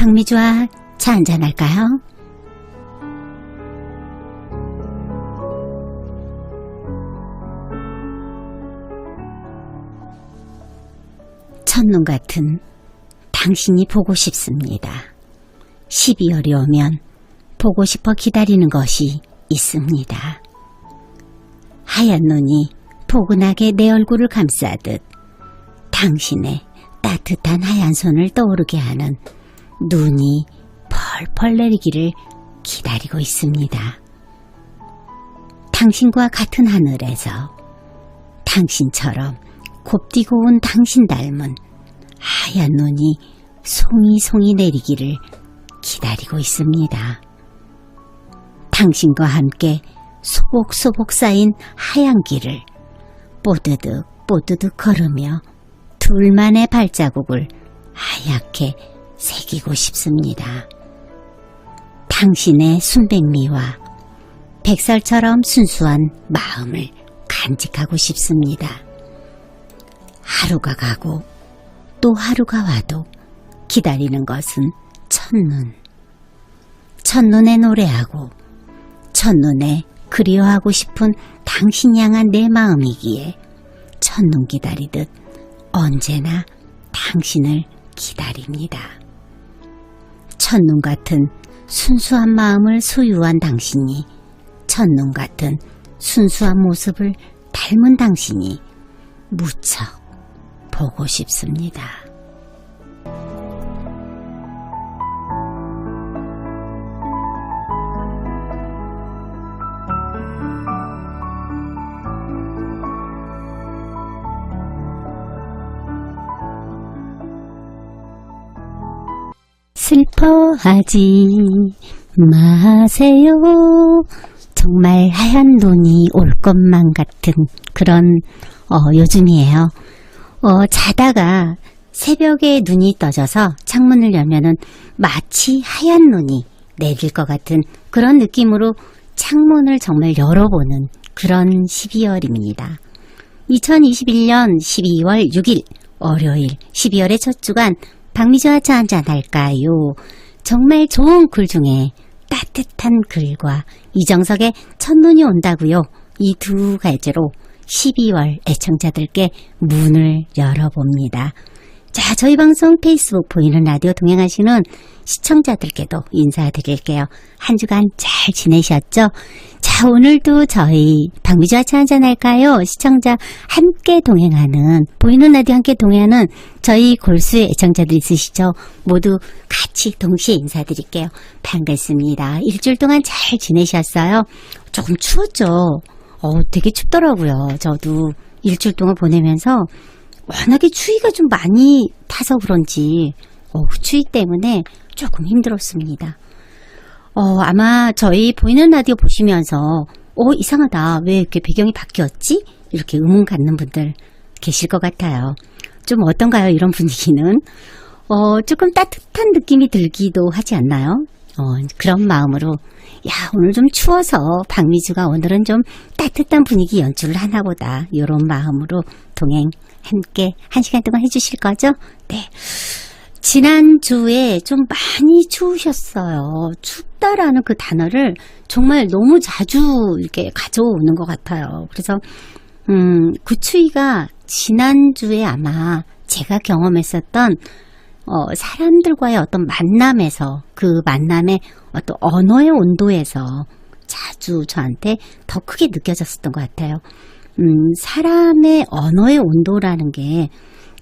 박미주와 차 한잔할까요? 첫눈 같은 당신이 보고 싶습니다. 12월이 오면 보고 싶어 기다리는 것이 있습니다. 하얀 눈이 포근하게 내 얼굴을 감싸듯 당신의 따뜻한 하얀 손을 떠오르게 하는 눈이 펄펄 내리기를 기다리고 있습니다. 당신과 같은 하늘에서 당신처럼 곱디고 온 당신 닮은 하얀 눈이 송이송이 내리기를 기다리고 있습니다. 당신과 함께 소복소복 쌓인 하얀 길을 뽀드득 뽀드득 걸으며 둘만의 발자국을 하얗게 새기고 싶습니다. 당신의 순백미와 백설처럼 순수한 마음을 간직하고 싶습니다. 하루가 가고 또 하루가 와도 기다리는 것은 첫눈. 첫눈에 노래하고 첫눈에 그리워하고 싶은 당신 향한 내 마음이기에 첫눈 기다리듯 언제나 당신을 기다립니다. 첫눈 같은 순수한 마음을 소유한 당신이 첫눈 같은 순수한 모습을 닮은 당신이 무척 보고 싶습니다. 슬퍼하지 마세요. 정말 하얀 눈이 올 것만 같은 그런 요즘이에요. 자다가 새벽에 눈이 떠져서 창문을 열면은 마치 하얀 눈이 내릴 것 같은 그런 느낌으로 창문을 정말 열어보는 그런 12월입니다. 2021년 12월 6일 월요일 12월의 첫 주간 박미주와 차 한잔 할까요? 정말 좋은 글 중에 따뜻한 글과 이정석의 첫눈이 온다고요. 이 두 가지로 12월 애청자들께 문을 열어봅니다. 자, 저희 방송 페이스북 보이는 라디오 동행하시는 시청자들께도 인사드릴게요. 한 주간 잘 지내셨죠? 자, 오늘도 저희 박미주와 차 한잔 할까요? 시청자 함께 동행하는, 보이는 라디오 함께 동행하는 저희 골수의 애청자들 있으시죠? 모두 같이 동시에 인사드릴게요. 반갑습니다. 일주일 동안 잘 지내셨어요? 조금 추웠죠? 되게 춥더라고요. 저도 일주일 동안 보내면서 워낙에 추위가 좀 많이 타서 그런지 추위 때문에 조금 힘들었습니다. 아마 저희 보이는 라디오 보시면서 이상하다. 왜 이렇게 배경이 바뀌었지? 이렇게 의문 갖는 분들 계실 것 같아요. 좀 어떤가요? 이런 분위기는? 조금 따뜻한 느낌이 들기도 하지 않나요? 그런 마음으로 오늘 좀 추워서 박미주가 오늘은 좀 따뜻한 분위기 연출을 하나 보다. 이런 마음으로 동행 함께 1시간 동안 해주실 거죠? 네. 지난주에 좀 많이 추우셨어요. 춥다라는 그 단어를 정말 너무 자주 이렇게 가져오는 것 같아요. 그래서 그 추위가 지난주에 아마 제가 경험했었던 사람들과의 어떤 만남에서, 그 만남의 어떤 언어의 온도에서 자주 저한테 더 크게 느껴졌었던 것 같아요. 사람의 언어의 온도라는 게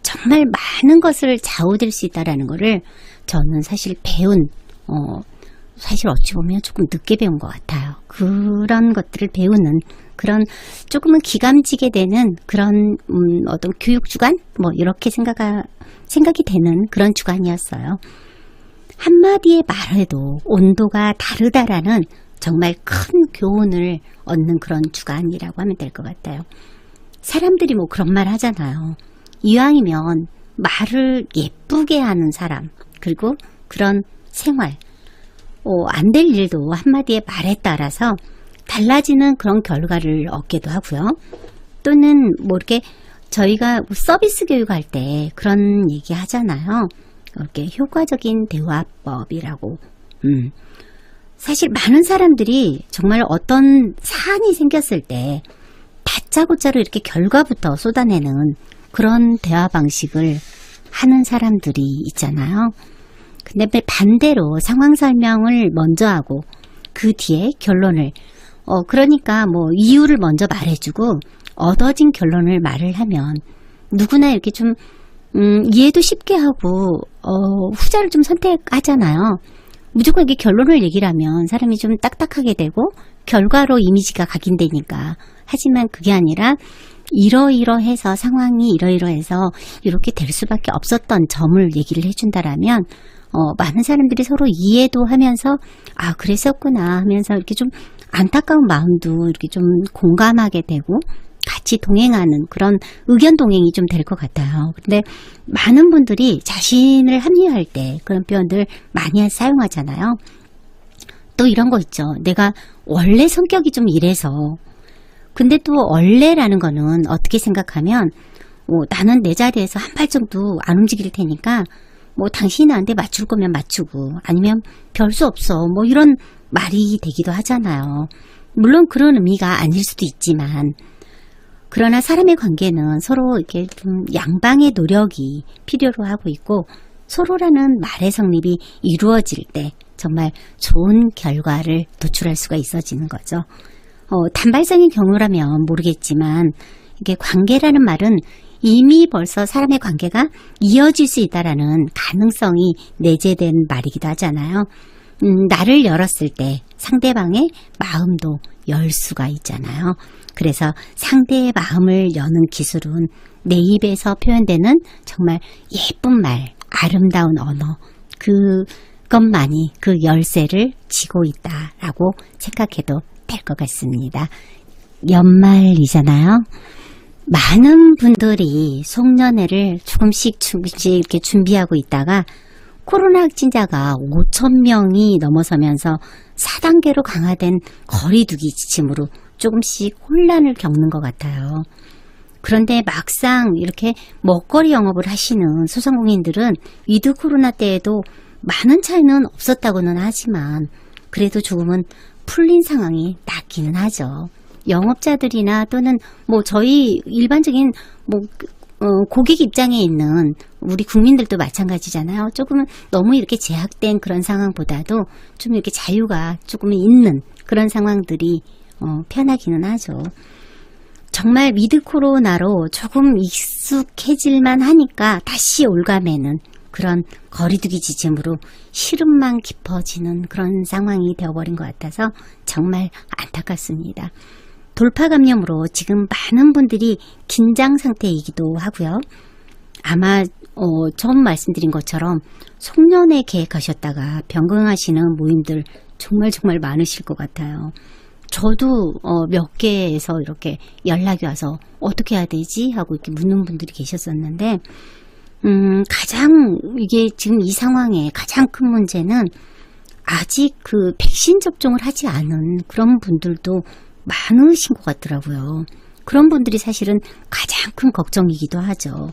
정말 많은 것을 좌우될 수 있다라는 거를 저는 사실 사실 어찌 보면 조금 늦게 배운 것 같아요. 그런 것들을 배우는 그런 조금은 기감지게 되는 그런 어떤 교육주간? 이렇게 생각이 되는 그런 주간이었어요. 한마디의 말에도 온도가 다르다라는 정말 큰 교훈을 얻는 그런 주간이라고 하면 될 것 같아요. 사람들이 그런 말 하잖아요. 이왕이면 말을 예쁘게 하는 사람, 그리고 그런 생활, 안 될 일도 한마디의 말에 따라서 달라지는 그런 결과를 얻기도 하고요. 또는 이렇게 저희가 서비스 교육할 때 그런 얘기 하잖아요. 이렇게 효과적인 대화법이라고. 사실 많은 사람들이 정말 어떤 사안이 생겼을 때 다짜고짜로 이렇게 결과부터 쏟아내는 그런 대화 방식을 하는 사람들이 있잖아요. 근데 반대로 상황 설명을 먼저 하고 그 뒤에 결론을 그러니까 뭐 이유를 먼저 말해주고 얻어진 결론을 말을 하면 누구나 이렇게 좀 이해도 쉽게 하고 후자를 좀 선택하잖아요. 무조건 이게 결론을 얘기를 하면 사람이 좀 딱딱하게 되고 결과로 이미지가 각인되니까. 하지만 그게 아니라 이러이러해서 상황이 이러이러해서 이렇게 될 수밖에 없었던 점을 얘기를 해준다라면 많은 사람들이 서로 이해도 하면서 아 그랬었구나 하면서 이렇게 좀 안타까운 마음도 이렇게 좀 공감하게 되고 같이 동행하는 그런 의견 동행이 좀 될 것 같아요. 근데 많은 분들이 자신을 합리화할 때 그런 표현들 많이 사용하잖아요. 또 이런 거 있죠. 내가 원래 성격이 좀 이래서 근데 또 원래라는 거는 어떻게 생각하면 나는 내 자리에서 한 발정도 안 움직일 테니까 뭐 당신이 나한테 맞출 거면 맞추고 아니면 별 수 없어 뭐 이런 말이 되기도 하잖아요. 물론 그런 의미가 아닐 수도 있지만 그러나 사람의 관계는 서로 이렇게 좀 양방의 노력이 필요로 하고 있고 서로라는 말의 성립이 이루어질 때 정말 좋은 결과를 도출할 수가 있어지는 거죠. 단발성의 경우라면 모르겠지만 이게 관계라는 말은 이미 벌써 사람의 관계가 이어질 수 있다라는 가능성이 내재된 말이기도 하잖아요. 나를 열었을 때 상대방의 마음도 열 수가 있잖아요. 그래서 상대의 마음을 여는 기술은 내 입에서 표현되는 정말 예쁜 말, 아름다운 언어, 그것만이 그 열쇠를 쥐고 있다라고 생각해도 될 것 같습니다. 연말이잖아요. 많은 분들이 송년회를 조금씩 이렇게 준비하고 있다가 코로나 확진자가 5,000명이 넘어서면서 4단계로 강화된 거리두기 지침으로 조금씩 혼란을 겪는 것 같아요. 그런데 막상 이렇게 먹거리 영업을 하시는 소상공인들은 위드 코로나 때에도 많은 차이는 없었다고는 하지만 그래도 조금은 풀린 상황이 낫기는 하죠. 영업자들이나 또는 뭐 저희 일반적인 뭐 고객 입장에 있는 우리 국민들도 마찬가지잖아요. 조금은 너무 이렇게 제약된 그런 상황보다도 좀 이렇게 자유가 조금 있는 그런 상황들이 편하기는 하죠. 정말 위드 코로나로 조금 익숙해질만 하니까 다시 올가매는 그런 거리두기 지침으로 시름만 깊어지는 그런 상황이 되어버린 것 같아서 정말 안타깝습니다. 돌파 감염으로 지금 많은 분들이 긴장 상태이기도 하고요. 아마 처음 말씀드린 것처럼 송년회 계획하셨다가 변경하시는 모임들 정말 많으실 것 같아요. 저도 몇 개에서 이렇게 연락이 와서 어떻게 해야 되지? 하고 이렇게 묻는 분들이 계셨었는데 가장 이게 지금 이 상황의 가장 큰 문제는 아직 그 백신 접종을 하지 않은 그런 분들도 많으신 것 같더라고요. 그런 분들이 사실은 가장 큰 걱정이기도 하죠.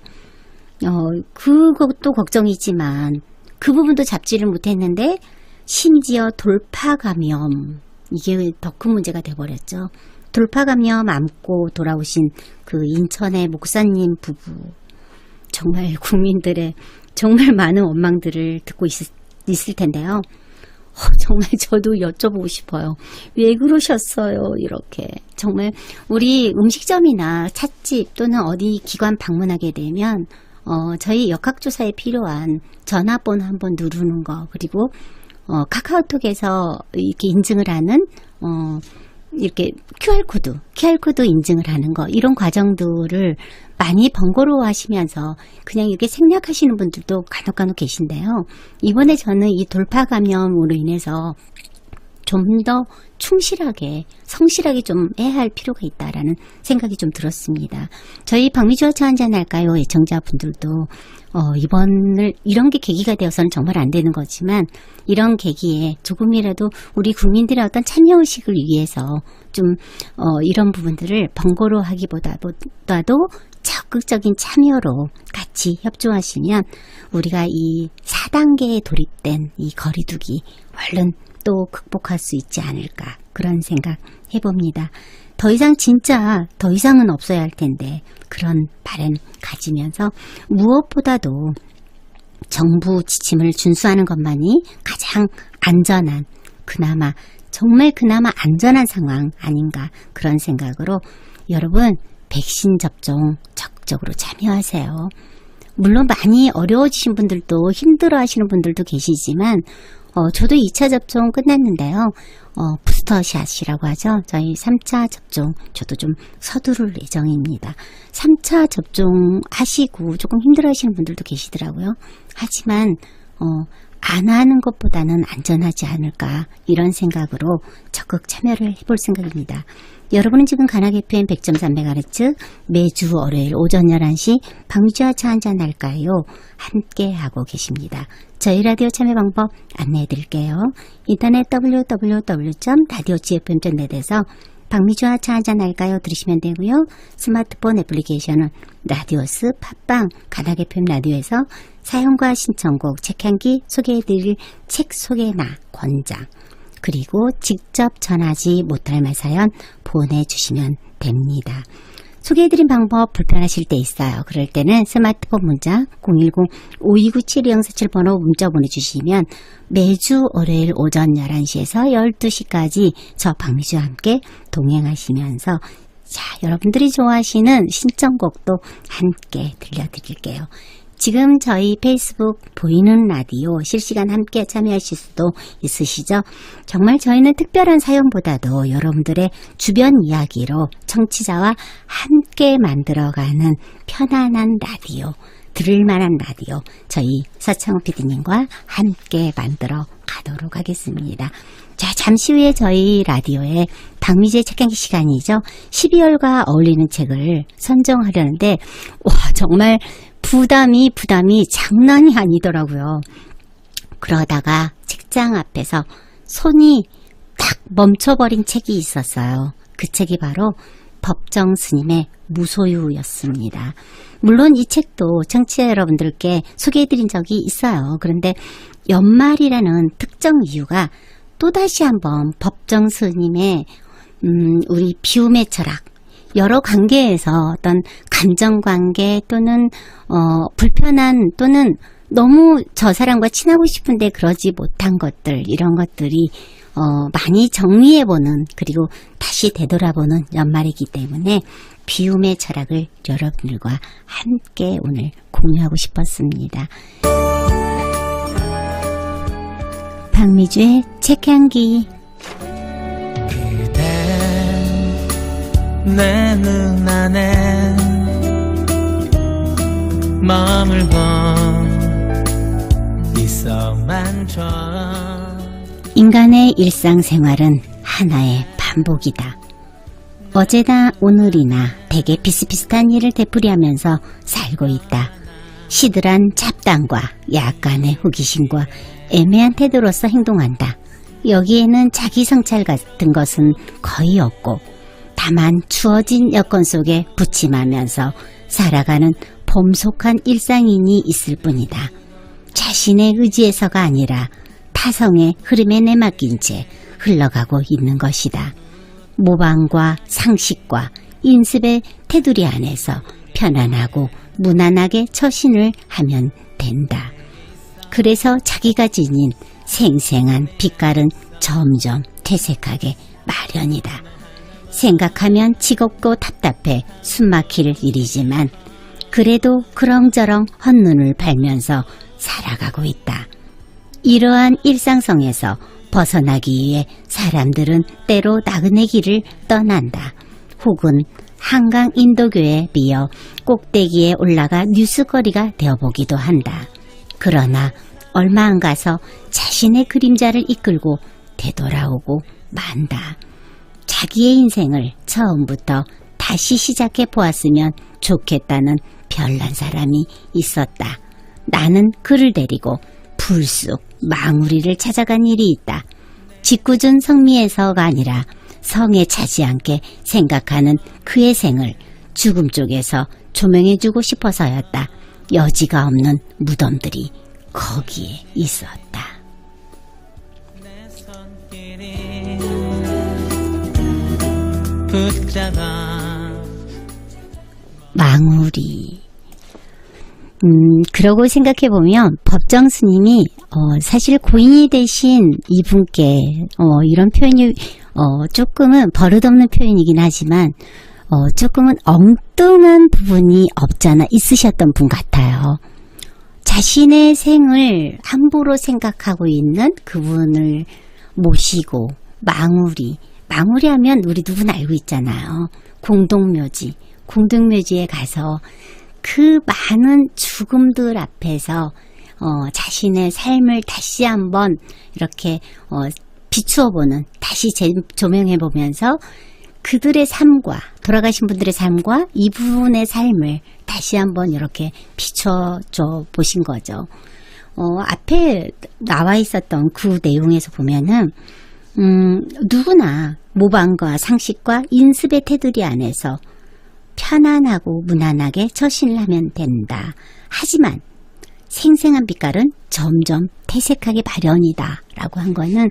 그것도 걱정이지만 그 부분도 잡지를 못했는데 심지어 돌파 감염 이게 더 큰 문제가 돼버렸죠. 돌파 감염 안고 돌아오신 그 인천의 목사님 부부 정말 국민들의 정말 많은 원망들을 듣고 있을 텐데요. 정말 저도 여쭤보고 싶어요. 왜 그러셨어요? 이렇게 정말 우리 음식점이나 찻집 또는 어디 기관 방문하게 되면 저희 역학조사에 필요한 전화번호 한번 누르는 거 그리고 카카오톡에서 이렇게 인증을 하는 이렇게 QR코드 인증을 하는 거 이런 과정들을 많이 번거로워 하시면서 그냥 이렇게 생략하시는 분들도 간혹 계신데요. 이번에 저는 이 돌파 감염으로 인해서 좀 더 충실하게 성실하게 좀 해야 할 필요가 있다라는 생각이 좀 들었습니다. 저희 박미주와 차 한잔 할까요? 애청자분들도 이번을 이런 게 계기가 되어서는 정말 안 되는 거지만 이런 계기에 조금이라도 우리 국민들의 어떤 참여의식을 위해서 좀 이런 부분들을 번거로워하기보다도 적극적인 참여로 같이 협조하시면 우리가 이 4단계에 돌입된 이 거리두기 얼른 또 극복할 수 있지 않을까, 그런 생각 해봅니다. 더 이상은 없어야 할 텐데, 그런 바람 가지면서 무엇보다도 정부 지침을 준수하는 것만이 가장 안전한, 정말 그나마 안전한 상황 아닌가, 그런 생각으로 여러분 백신 접종 적극적으로 참여하세요. 물론 많이 어려워지신 분들도, 힘들어 하시는 분들도 계시지만 저도 2차 접종 끝났는데요. 부스터샷이라고 하죠. 저희 3차 접종 저도 좀 서두를 예정입니다. 3차 접종 하시고 조금 힘들어 하시는 분들도 계시더라고요. 하지만 안 하는 것보다는 안전하지 않을까, 이런 생각으로 적극 참여를 해볼 생각입니다. 여러분은 지금 가나 FM 100.3MHz 매주 월요일 오전 11시 박미주와 차 한잔 할까요? 함께 하고 계십니다. 저희 라디오 참여 방법 안내해 드릴게요. 인터넷 www.radiogfm.net에서 박미주와 차 한잔 할까요? 들으시면 되고요. 스마트폰 애플리케이션은 라디오스, 팟빵, 가나 FM 라디오에서 사연과 신청곡, 책향기 소개해드릴 책 소개나 권장, 그리고 직접 전하지 못할 말 사연 보내주시면 됩니다. 소개해드린 방법 불편하실 때 있어요. 그럴 때는 스마트폰 문자 010-5297-2047번호 문자 보내주시면 매주 월요일 오전 11시에서 12시까지 저 박미주와 함께 동행하시면서 여러분들이 좋아하시는 신청곡도 함께 들려드릴게요. 지금 저희 페이스북 보이는 라디오 실시간 함께 참여하실 수도 있으시죠? 정말 저희는 특별한 사연보다도 여러분들의 주변 이야기로 청취자와 함께 만들어가는 편안한 라디오, 들을만한 라디오, 저희 서창호 PD님과 함께 만들어 가도록 하겠습니다. 자, 잠시 후에 저희 라디오에 박미주의 책향기 시간이죠. 12월과 어울리는 책을 선정하려는데 정말 부담이 장난이 아니더라고요. 그러다가 책장 앞에서 손이 딱 멈춰버린 책이 있었어요. 그 책이 바로 법정 스님의 무소유였습니다. 물론 이 책도 청취자 여러분들께 소개해드린 적이 있어요. 그런데 연말이라는 특정 이유가 또다시 한번 법정 스님의 우리 비움의 철학, 여러 관계에서 어떤 감정관계 또는 불편한, 또는 너무 저 사람과 친하고 싶은데 그러지 못한 것들, 이런 것들이 많이 정리해보는, 그리고 다시 되돌아보는 연말이기 때문에 비움의 철학을 여러분들과 함께 오늘 공유하고 싶었습니다. 박미주의 책향기. 내 눈안에 머물고 있어만 줘. 인간의 일상생활은 하나의 반복이다. 어제나 오늘이나 대개 비슷비슷한 일을 되풀이하면서 살고 있다. 시들한 잡담과 약간의 호기심과 애매한 태도로서 행동한다. 여기에는 자기 성찰 같은 것은 거의 없고, 다만 주어진 여건 속에 부침하면서 살아가는 범속한 일상인이 있을 뿐이다. 자신의 의지에서가 아니라 타성의 흐름에 내맡긴 채 흘러가고 있는 것이다. 모방과 상식과 인습의 테두리 안에서 편안하고 무난하게 처신을 하면 된다. 그래서 자기가 지닌 생생한 빛깔은 점점 퇴색하게 마련이다. 생각하면 지겹고 답답해 숨막힐 일이지만 그래도 그렁저렁 헛눈을 팔면서 살아가고 있다. 이러한 일상성에서 벗어나기 위해 사람들은 때로 나그네 길을 떠난다. 혹은 한강 인도교에 미어 꼭대기에 올라가 뉴스거리가 되어보기도 한다. 그러나 얼마 안 가서 자신의 그림자를 이끌고 되돌아오고 만다. 자기의 인생을 처음부터 다시 시작해 보았으면 좋겠다는 별난 사람이 있었다. 나는 그를 데리고 불쑥 망우리를 찾아간 일이 있다. 짓궂은 성미에서가 아니라 성에 차지 않게 생각하는 그의 생을 죽음 쪽에서 조명해주고 싶어서였다. 여지가 없는 무덤들이 거기에 있었다. 내 손길이 붙잡아 망우리. 그러고 생각해보면 법정 스님이 사실 고인이 되신 이분께 이런 표현이 조금은 버릇없는 표현이긴 하지만 조금은 엉뚱한 부분이 없잖아 있으셨던 분 같아요. 자신의 생을 함부로 생각하고 있는 그분을 모시고 망우리 하면 우리 누구나 알고 있잖아요. 공동묘지에 가서 그 많은 죽음들 앞에서 자신의 삶을 다시 한번 이렇게 비추어보는, 다시 조명해보면서 그들의 삶과, 돌아가신 분들의 삶과 이분의 삶을 다시 한번 이렇게 비춰줘 보신 거죠. 앞에 나와 있었던 그 내용에서 보면은 누구나 모방과 상식과 인습의 테두리 안에서 편안하고 무난하게 처신을 하면 된다. 하지만 생생한 빛깔은 점점 퇴색하기 마련이다 라고 한 거는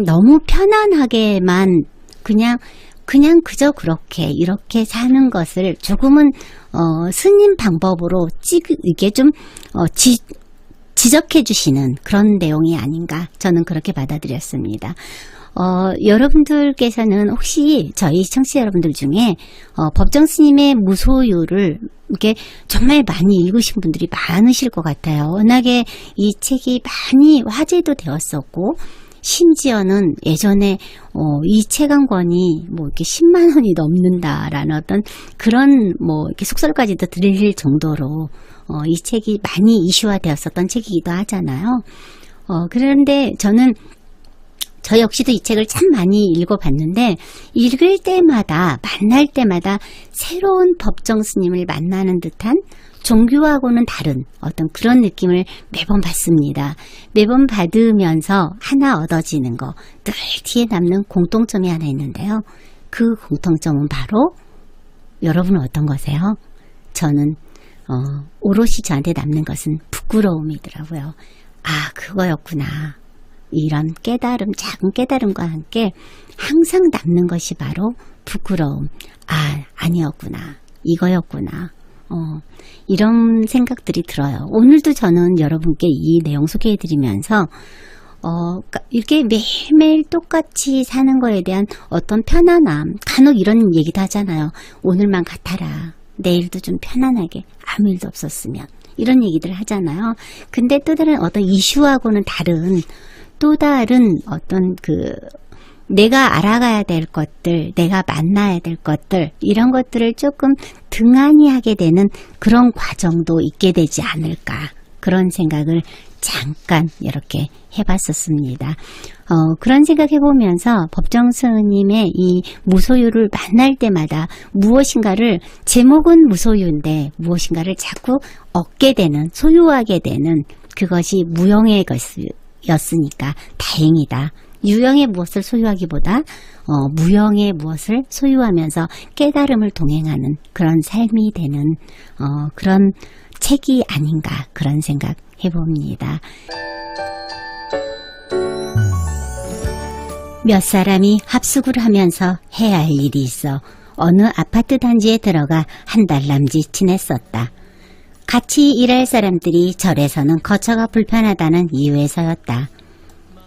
너무 편안하게만 그냥 그저 그렇게 이렇게 사는 것을 조금은 스님 방법으로 이게 좀 지적해 주시는 그런 내용이 아닌가, 저는 그렇게 받아들였습니다. 여러분들께서는 혹시 저희 청취자 여러분들 중에 법정 스님의 무소유를 이렇게 정말 많이 읽으신 분들이 많으실 것 같아요. 워낙에 이 책이 많이 화제도 되었었고, 심지어는 예전에 이 책 한 권이 뭐 이렇게 10만 원이 넘는다라는 어떤 그런 뭐 이렇게 속설까지도 들릴 정도로 이 책이 많이 이슈화 되었었던 책이기도 하잖아요. 그런데 저 역시도 이 책을 참 많이 읽어봤는데, 읽을 때마다, 만날 때마다 새로운 법정 스님을 만나는 듯한 종교하고는 다른 어떤 그런 느낌을 매번 받습니다. 매번 받으면서 하나 얻어지는 거, 늘 뒤에 남는 공통점이 하나 있는데요. 그 공통점은 바로, 여러분은 어떤 거세요? 저는 오롯이 저한테 남는 것은 부끄러움이더라고요. 아, 그거였구나. 이런 깨달음, 작은 깨달음과 함께 항상 남는 것이 바로 부끄러움. 아, 아니었구나. 이거였구나. 이런 생각들이 들어요. 오늘도 저는 여러분께 이 내용 소개해드리면서 이렇게 매일매일 똑같이 사는 거에 대한 어떤 편안함, 간혹 이런 얘기도 하잖아요. 오늘만 같아라. 내일도 좀 편안하게, 아무 일도 없었으면. 이런 얘기들 하잖아요. 근데 또 다른 어떤 이슈하고는 다른, 또 다른 어떤 내가 알아가야 될 것들, 내가 만나야 될 것들, 이런 것들을 조금 등한히 하게 되는 그런 과정도 있게 되지 않을까, 그런 생각을 잠깐 이렇게 해봤었습니다. 그런 생각해보면서 법정 스님의 이 무소유를 만날 때마다 무엇인가를, 제목은 무소유인데 무엇인가를 자꾸 얻게 되는, 소유하게 되는, 그것이 무형의 것이었으니까 다행이다. 유형의 무엇을 소유하기보다 무형의 무엇을 소유하면서 깨달음을 동행하는 그런 삶이 되는 그런 책이 아닌가, 그런 생각 해봅니다. 몇 사람이 합숙을 하면서 해야 할 일이 있어 어느 아파트 단지에 들어가 한 달 남짓 지냈었다. 같이 일할 사람들이 절에서는 거처가 불편하다는 이유에서였다.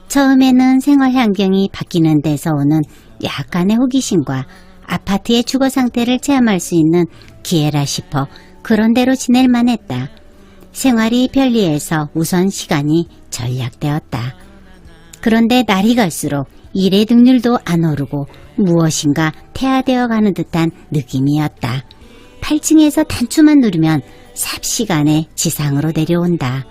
처음에는 생활 환경이 바뀌는 데서 오는 약간의 호기심과 아파트의 주거 상태를 체험할 수 있는 기회라 싶어 그런 대로 지낼 만했다. 생활이 편리해서 우선 시간이 절약되었다. 그런데 날이 갈수록 일의 능률도 안 오르고 무엇인가 퇴화되어 가는 듯한 느낌이었다. 8층에서 단추만 누르면 삽시간에 지상으로 내려온다.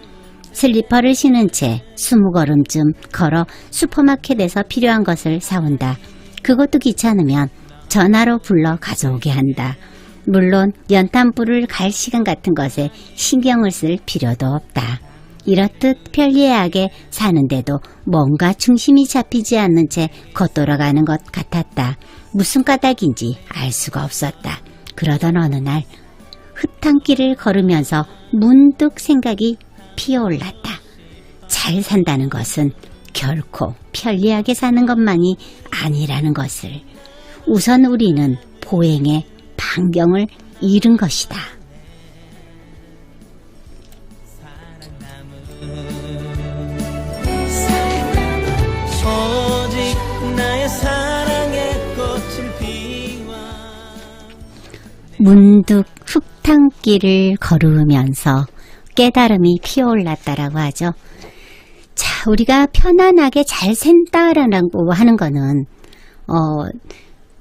슬리퍼를 신은 채 20걸음쯤 걸어 슈퍼마켓에서 필요한 것을 사온다. 그것도 귀찮으면 전화로 불러 가져오게 한다. 물론 연탄불을 갈 시간 같은 것에 신경을 쓸 필요도 없다. 이렇듯 편리하게 사는데도 뭔가 중심이 잡히지 않는 채 겉돌아가는 것 같았다. 무슨 까닭인지 알 수가 없었다. 그러던 어느 날 흙탕길을 걸으면서 문득 생각이 피어올랐다. 잘 산다는 것은 결코 편리하게 사는 것만이 아니라는 것을. 우선 우리는 보행의 반경을 잃은 것이다. 오직 나의 사랑의 꽃을 피워. 문득 흙탕길을 걸으면서 깨달음이 피어올랐다라고 하죠. 자, 우리가 편안하게 잘 산다라고 하는 거는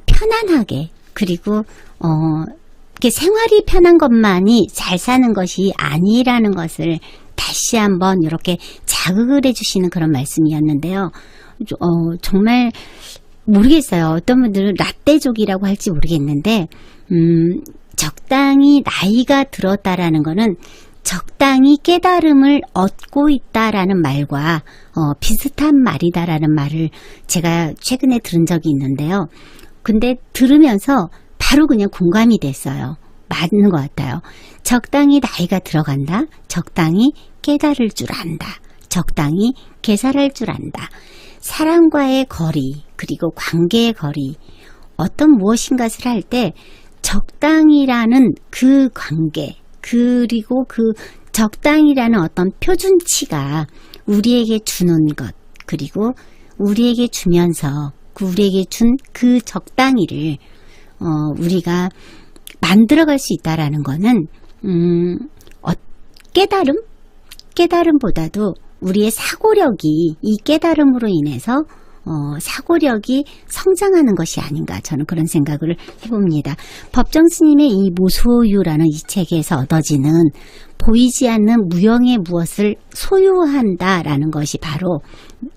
편안하게, 그리고 이렇게 생활이 편한 것만이 잘 사는 것이 아니라는 것을 다시 한번 이렇게 자극을 해주시는 그런 말씀이었는데요. 정말 모르겠어요. 어떤 분들은 라떼족이라고 할지 모르겠는데, 적당히 나이가 들었다라는 거는 적당히 깨달음을 얻고 있다라는 말과 비슷한 말이다라는 말을 제가 최근에 들은 적이 있는데요. 근데 들으면서 바로 그냥 공감이 됐어요. 맞는 것 같아요. 적당히 나이가 들어간다. 적당히 깨달을 줄 안다. 적당히 개살할 줄 안다. 사람과의 거리, 그리고 관계의 거리, 어떤 무엇인가를 할 때 적당이라는 그 관계, 그리고 그 적당이라는 어떤 표준치가 우리에게 주는 것, 그리고 우리에게 주면서 우리에게 준 그 적당히를 우리가 만들어갈 수 있다라는 거는 깨달음보다도 우리의 사고력이, 이 깨달음으로 인해서 사고력이 성장하는 것이 아닌가, 저는 그런 생각을 해봅니다. 법정 스님의 이 모소유라는 이 책에서 얻어지는 보이지 않는 무형의 무엇을 소유한다라는 것이 바로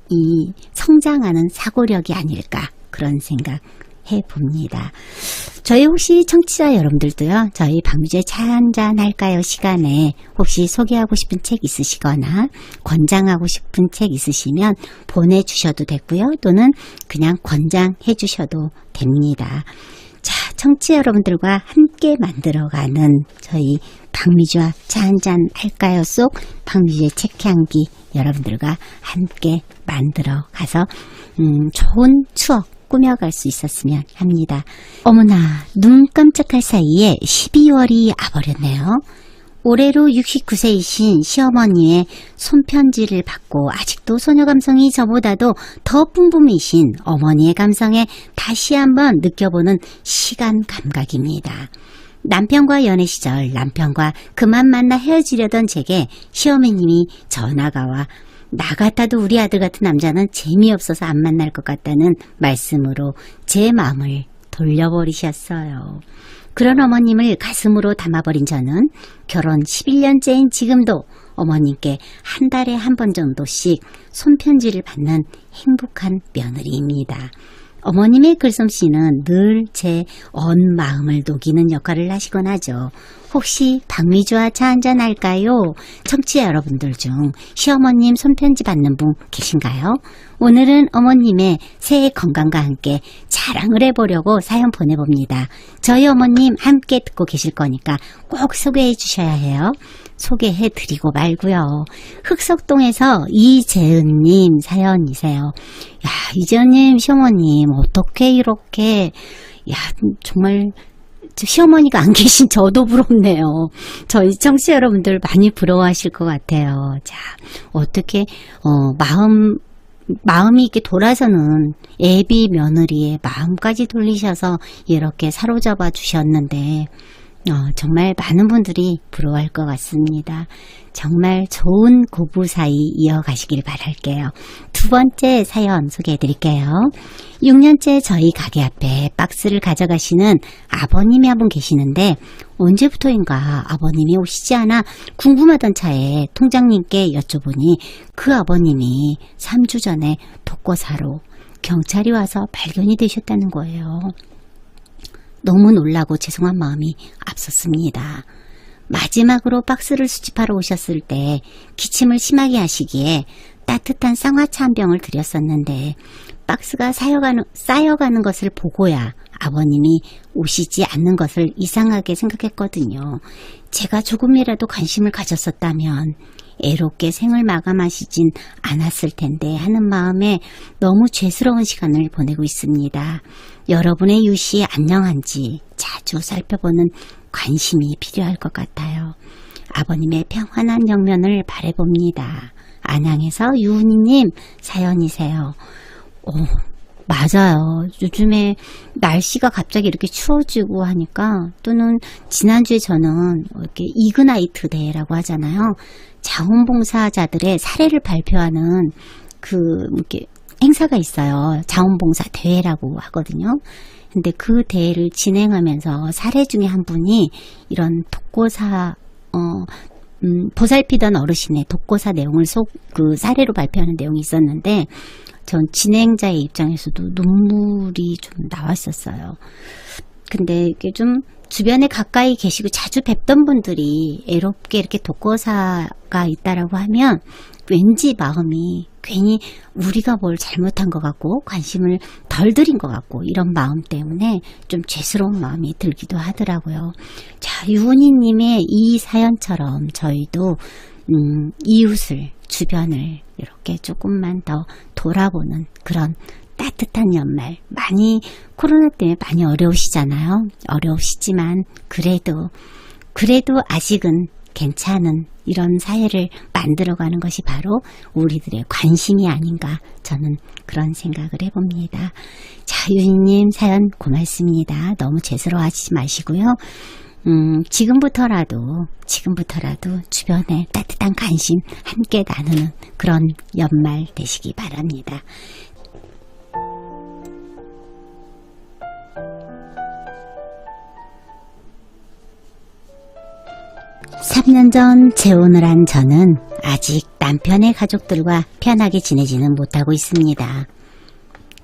이 성장하는 사고력이 아닐까, 그런 생각 해봅니다. 저희 혹시 청취자 여러분들도요, 저희 박미주의 차 한잔 할까요 시간에 혹시 소개하고 싶은 책 있으시거나 권장하고 싶은 책 있으시면 보내주셔도 되고요, 또는 그냥 권장해 주셔도 됩니다. 자, 청취자 여러분들과 함께 만들어가는 저희 박미주와 차 한잔 할까요 속 박미주의 책향기, 여러분들과 함께 만들어 가서 좋은 추억 꾸며갈 수 있었으면 합니다. 어머나, 눈 깜짝할 사이에 12월이 와버렸네요. 올해로 69세이신 시어머니의 손편지를 받고 아직도 소녀 감성이 저보다도 더 뿜뿜이신 어머니의 감성에 다시 한번 느껴보는 시간 감각입니다. 남편과 연애 시절 남편과 그만 만나 헤어지려던 제게 시어머님이 전화가 와 나 같아도 우리 아들 같은 남자는 재미없어서 안 만날 것 같다는 말씀으로 제 마음을 돌려버리셨어요. 그런 어머님을 가슴으로 담아버린 저는 결혼 11년째인 지금도 어머님께 한 달에 한 번 정도씩 손편지를 받는 행복한 며느리입니다. 어머님의 글솜씨는 늘 제 언 마음을 녹이는 역할을 하시곤 하죠. 혹시 박미주와 차 한잔 할까요? 청취자 여러분들 중 시어머님 손편지 받는 분 계신가요? 오늘은 어머님의 새해 건강과 함께 자랑을 해보려고 사연 보내봅니다. 저희 어머님 함께 듣고 계실 거니까 꼭 소개해 주셔야 해요. 소개해드리고 말고요. 흑석동에서 이재은님 사연이세요. 야, 이재은님 시어머님 어떻게 이렇게, 야, 정말 시어머니가 안 계신 저도 부럽네요. 저희 청취자 여러분들 많이 부러워하실 것 같아요. 자, 어떻게 마음이 이렇게 돌아서는 애비 며느리의 마음까지 돌리셔서 이렇게 사로잡아 주셨는데 정말 많은 분들이 부러워할 것 같습니다. 정말 좋은 고부 사이 이어가시길 바랄게요. 두 번째 사연 소개해 드릴게요. 6년째 저희 가게 앞에 박스를 가져가시는 아버님이 한 분 계시는데 언제부터인가 아버님이 오시지 않아 궁금하던 차에 통장님께 여쭤보니 그 아버님이 3주 전에 독거사로 경찰이 와서 발견이 되셨다는 거예요. 너무 놀라고 죄송한 마음이 앞섰습니다. 마지막으로 박스를 수집하러 오셨을 때 기침을 심하게 하시기에 따뜻한 쌍화차 한 병을 드렸었는데 박스가 쌓여가는 것을 보고야 아버님이 오시지 않는 것을 이상하게 생각했거든요. 제가 조금이라도 관심을 가졌었다면 애롭게 생을 마감하시진 않았을 텐데 하는 마음에 너무 죄스러운 시간을 보내고 있습니다. 여러분의 유시 안녕한지 자주 살펴보는 관심이 필요할 것 같아요. 아버님의 평안한 영면을 바라봅니다. 안양에서 유은희님 사연이세요. 맞아요. 요즘에 날씨가 갑자기 이렇게 추워지고 하니까, 또는 지난주에 저는 이렇게 이그나이트 데이라고 하잖아요. 자원봉사자들의 사례를 발표하는 이렇게 행사가 있어요. 자원봉사 대회라고 하거든요. 근데 그 대회를 진행하면서 사례 중에 한 분이 이런 독고사, 보살피던 어르신의 독고사 내용을 그 사례로 발표하는 내용이 있었는데, 전 진행자의 입장에서도 눈물이 좀 나왔었어요. 근데 이게 좀 주변에 가까이 계시고 자주 뵙던 분들이 애롭게 이렇게 독고사가 있다라고 하면 왠지 마음이 괜히 우리가 뭘 잘못한 것 같고 관심을 덜 들인 것 같고 이런 마음 때문에 좀 죄스러운 마음이 들기도 하더라고요. 자, 유은희님의 이 사연처럼 저희도 이웃을, 주변을 이렇게 조금만 더 돌아보는 그런 따뜻한 연말, 코로나 때문에 많이 어려우시잖아요. 어려우시지만 그래도 아직은 괜찮은 이런 사회를 만들어가는 것이 바로 우리들의 관심이 아닌가, 저는 그런 생각을 해봅니다. 자, 유희님 사연 고맙습니다. 너무 죄스러워하지 마시고요. 지금부터라도 주변에 따뜻한 관심 함께 나누는 그런 연말 되시기 바랍니다. 3년 전 재혼을 한 저는 아직 남편의 가족들과 편하게 지내지는 못하고 있습니다.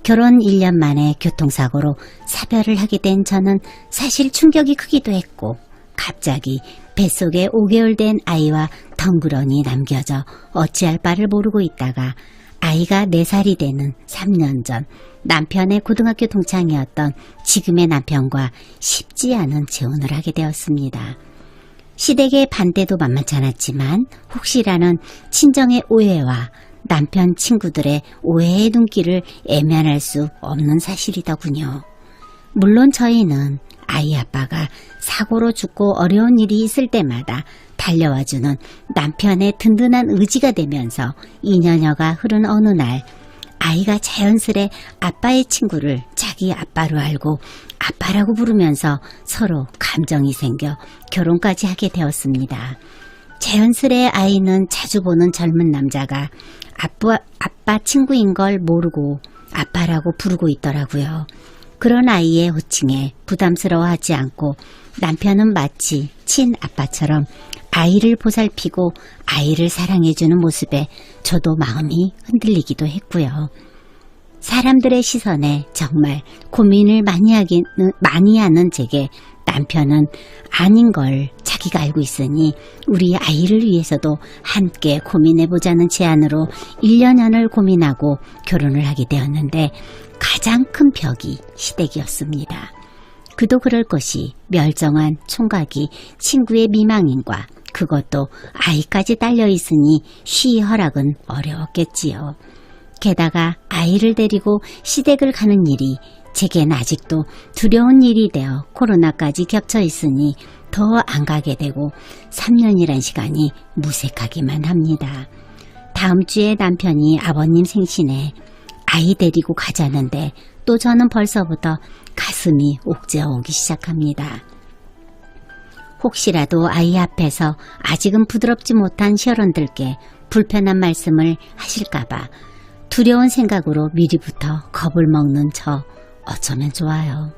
결혼 1년 만에 교통사고로 사별을 하게 된 저는 사실 충격이 크기도 했고, 갑자기 뱃속에 5개월 된 아이와 덩그러니 남겨져 어찌할 바를 모르고 있다가 아이가 4살이 되는 3년 전 남편의 고등학교 동창이었던 지금의 남편과 쉽지 않은 재혼을 하게 되었습니다. 시댁의 반대도 만만치 않았지만 혹시라는 친정의 오해와 남편 친구들의 오해의 눈길을 애면할 수 없는 사실이더군요. 물론 저희는 아이 아빠가 사고로 죽고 어려운 일이 있을 때마다 달려와주는 남편의 든든한 의지가 되면서 2년여가 흐른 어느 날 아이가 자연스레 아빠의 친구를 자기 아빠로 알고 아빠라고 부르면서 서로 감정이 생겨 결혼까지 하게 되었습니다. 자연스레 아이는 자주 보는 젊은 남자가 아빠 친구인 걸 모르고 아빠라고 부르고 있더라고요. 그런 아이의 호칭에 부담스러워하지 않고 남편은 마치 친아빠처럼 아이를 보살피고 아이를 사랑해주는 모습에 저도 마음이 흔들리기도 했고요. 사람들의 시선에 정말 고민을 많이 하는 제게 남편은 아닌 걸 자기가 알고 있으니 우리 아이를 위해서도 함께 고민해보자는 제안으로 1년여를 고민하고 결혼을 하게 되었는데 가장 큰 벽이 시댁이었습니다. 그도 그럴 것이 멸정한 총각이 친구의 미망인과 그것도 아이까지 딸려있으니 쉬이 허락은 어려웠겠지요. 게다가 아이를 데리고 시댁을 가는 일이 제겐 아직도 두려운 일이 되어 코로나까지 겹쳐 있으니 더 안 가게 되고 3년이란 시간이 무색하기만 합니다. 다음 주에 남편이 아버님 생신에 아이 데리고 가자는데 또 저는 벌써부터 가슴이 옥죄어오기 시작합니다. 혹시라도 아이 앞에서 아직은 부드럽지 못한 시어른들께 불편한 말씀을 하실까봐 두려운 생각으로 미리부터 겁을 먹는 저 어쩌면 좋아요.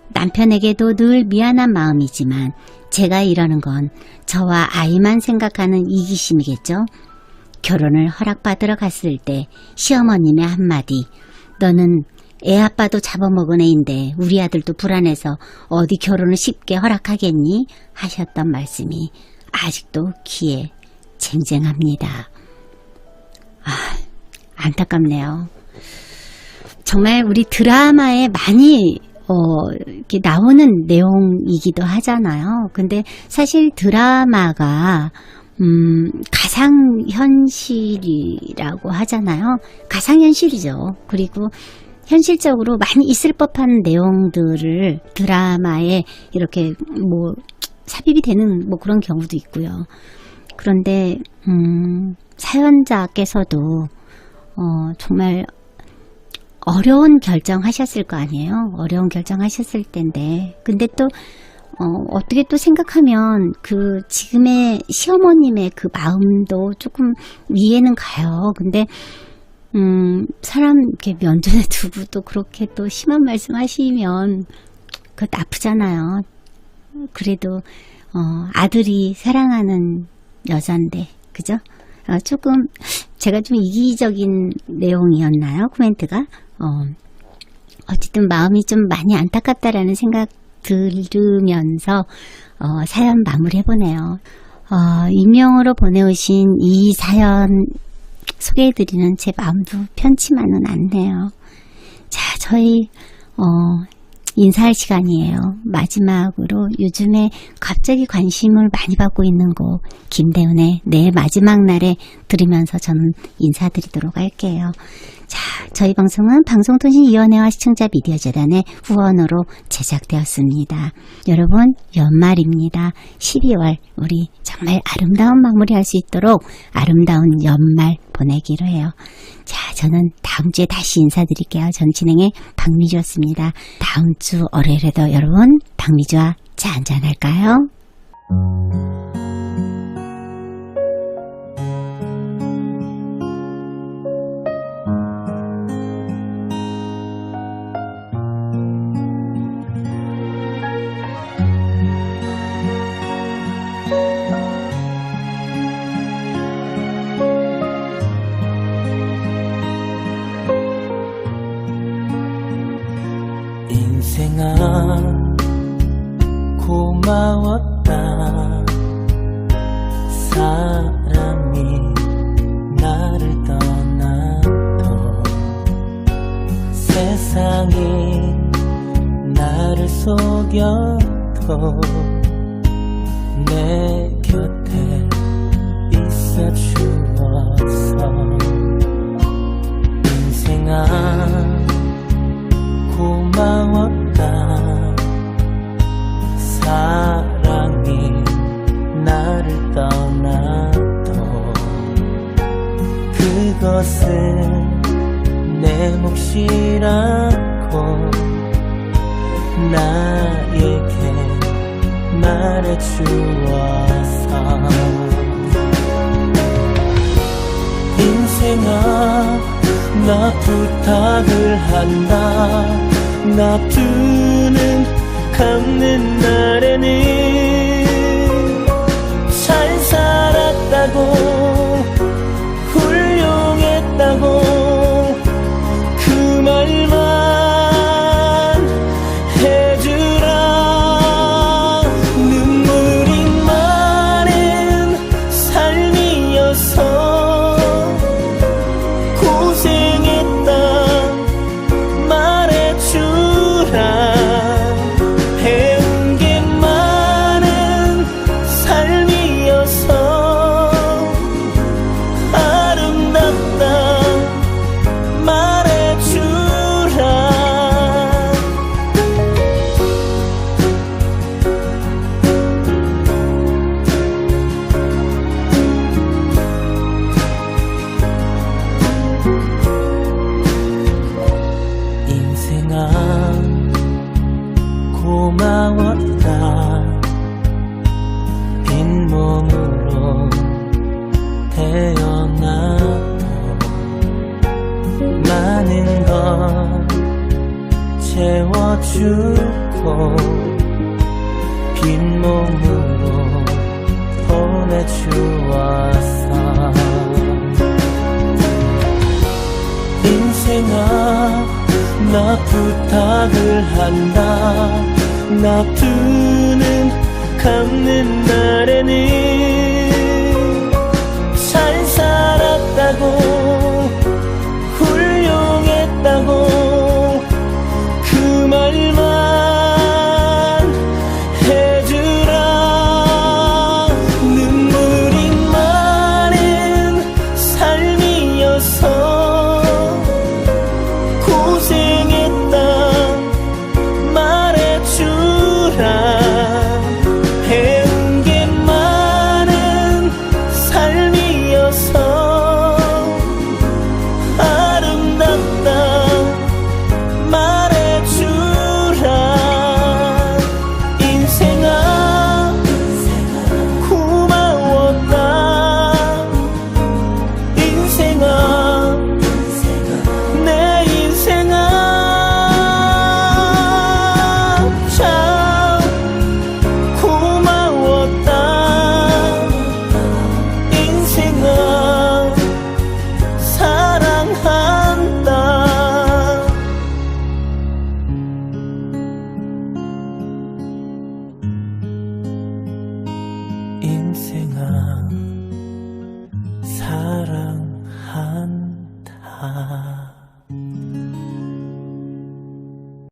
남편에게도 늘 미안한 마음이지만 제가 이러는 건 저와 아이만 생각하는 이기심이겠죠. 결혼을 허락받으러 갔을 때 시어머님의 한마디, 너는 애 아빠도 잡아먹은 애인데 우리 아들도 불안해서 어디 결혼을 쉽게 허락하겠니? 하셨던 말씀이 아직도 귀에 쟁쟁합니다. 안타깝네요. 정말 우리 드라마에 많이 이렇게 나오는 내용이기도 하잖아요. 근데 사실 드라마가 가상현실이라고 하잖아요. 가상현실이죠. 그리고 현실적으로 많이 있을 법한 내용들을 드라마에 이렇게 뭐 삽입이 되는 뭐 그런 경우도 있고요. 그런데 사연자께서도 정말 어려운 결정하셨을 거 아니에요. 어려운 결정하셨을 텐데 근데 또 어떻게 또 생각하면 그 지금의 시어머님의 그 마음도 조금 이해는 가요. 근데 사람 이렇게 면전에 두고 또 그렇게 또 심한 말씀 하시면 그것도 아프잖아요. 그래도 아들이 사랑하는 여잔데 그죠? 조금 제가 좀 이기적인 내용이었나요? 코멘트가? 어쨌든 마음이 좀 많이 안타깝다라는 생각 들으면서 사연 마무리해보네요. 익명으로 보내오신 이 사연 소개해드리는 제 마음도 편치만은 않네요. 자, 저희 인사할 시간이에요. 마지막으로 요즘에 갑자기 관심을 많이 받고 있는 곡 김대훈의 내 마지막 날에 들으면서 저는 인사드리도록 할게요. 자, 저희 방송은 방송통신위원회와 시청자 미디어재단의 후원으로 제작되었습니다. 여러분 연말입니다. 12월 우리 정말 아름다운 마무리할 수 있도록 아름다운 연말 보내기로 해요. 자, 저는 다음 주에 다시 인사드릴게요. 전 진행의 박미주였습니다. 다음 주 월요일에도 여러분 박미주와 차 한잔할까요? 인생아 고마웠다. 사람이 나를 떠나도 세상이 나를 속여도 내 곁에 있어 주었어. 인생아 고마웠다. 사랑이 나를 떠나도 그것은 내 몫이라고 나에게 말해주어서. 인생아 나 부탁을 한다. 납두는 갚는 날에는 잘 살았다고 훌륭했다고 그 말만 해주라. 눈물이 많은 삶이어서 고생했다 말해주라. 배운 게 많은 삶이어서 아름답다 말해주라. 인생아 고마웠다. 빈몸으로 태어나도 많은 것 채워주고 빈몸으로 보내주었어. 인생아 나 부탁을 한다. 납두는 갚는 날에는